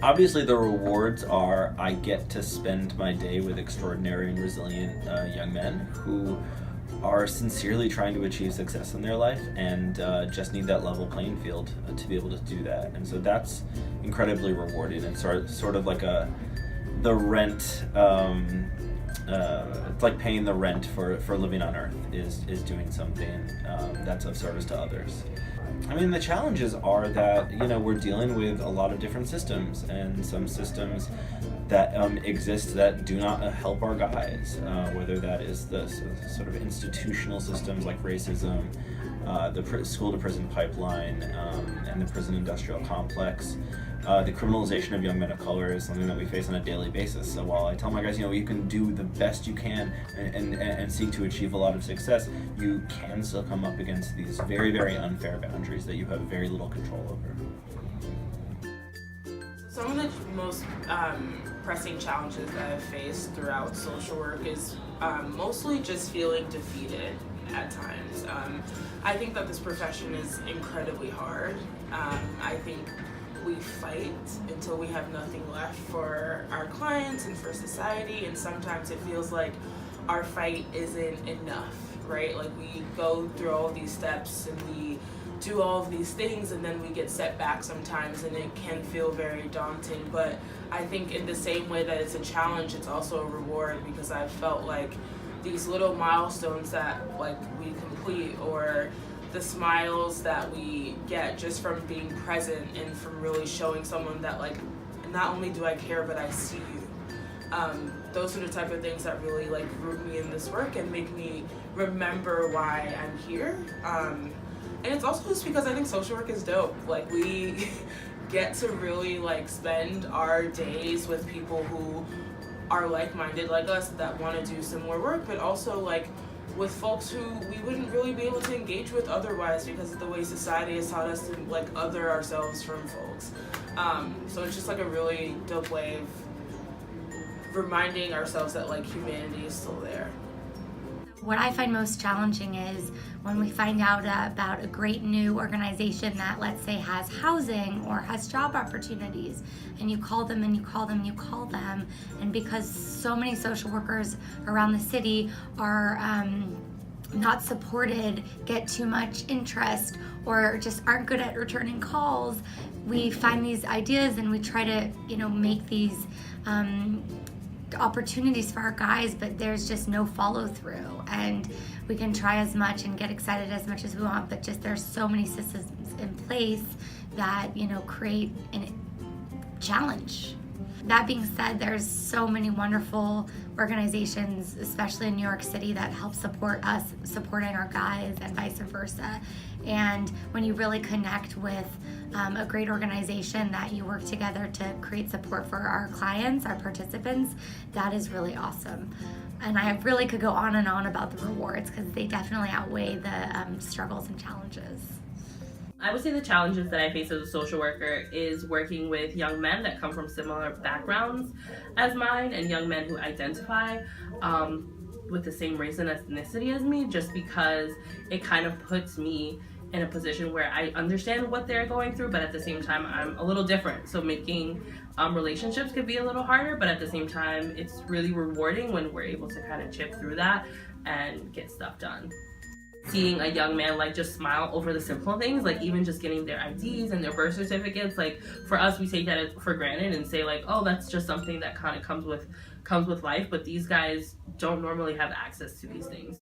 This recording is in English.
Obviously, the rewards are I get to spend my day with extraordinary and resilient young men who are sincerely trying to achieve success in their life and just need that level playing field to be able to do that. And so that's incredibly rewarding. It's sort of like the rent. It's like paying the rent for living on Earth is doing something that's of service to others. I mean, the challenges are that, we're dealing with a lot of different systems, and some systems that exist that do not help our guys, whether that is the sort of institutional systems like racism, the school-to-prison pipeline, and the prison industrial complex. The criminalization of young men of color is something that we face on a daily basis. So while I tell my guys, you can do the best you can and seek to achieve a lot of success, you can still come up against these very, very unfair boundaries that you have very little control over. Some of the most pressing challenges that I've faced throughout social work is mostly just feeling defeated at times. I think that this profession is incredibly hard. I think we fight until we have nothing left for our clients and for society, and sometimes it feels like our fight isn't enough, right? Like we go through all these steps and we do all of these things and then we get set back sometimes, and it can feel very daunting. But I think in the same way that it's a challenge, it's also a reward, because I've felt like these little milestones that we complete, or the smiles that we get just from being present and from really showing someone that not only do I care, but I see you. Those are the type of things that really root me in this work and make me remember why I'm here. And it's also just because I think social work is dope. We get to really spend our days with people who are like-minded like us, that want to do similar work, but also with folks who we wouldn't really be able to engage with otherwise because of the way society has taught us to other ourselves from folks. So it's just a really dope way of reminding ourselves that humanity is still there. What I find most challenging is when we find out about a great new organization that, let's say, has housing or has job opportunities, and you call them and you call them and you call them, and because so many social workers around the city are not supported, get too much interest, or just aren't good at returning calls, we find these ideas and we try to, make these opportunities for our guys, but there's just no follow through, and we can try as much and get excited as much as we want, but just there's so many systems in place that create a challenge. That being said, there's so many wonderful organizations, especially in New York City, that help support us supporting our guys and vice versa. And when you really connect with a great organization that you work together to create support for our clients, our participants, that is really awesome. And I really could go on and on about the rewards because they definitely outweigh the struggles and challenges. I would say the challenges that I face as a social worker is working with young men that come from similar backgrounds as mine, and young men who identify with the same race and ethnicity as me, just because it kind of puts me in a position where I understand what they're going through, but at the same time I'm a little different. So making relationships could be a little harder, but at the same time it's really rewarding when we're able to kind of chip through that and get stuff done. Seeing a young man just smile over the simple things, even just getting their IDs and their birth certificates, for us we take that for granted and say oh, that's just something that kind of comes with life, but these guys don't normally have access to these things.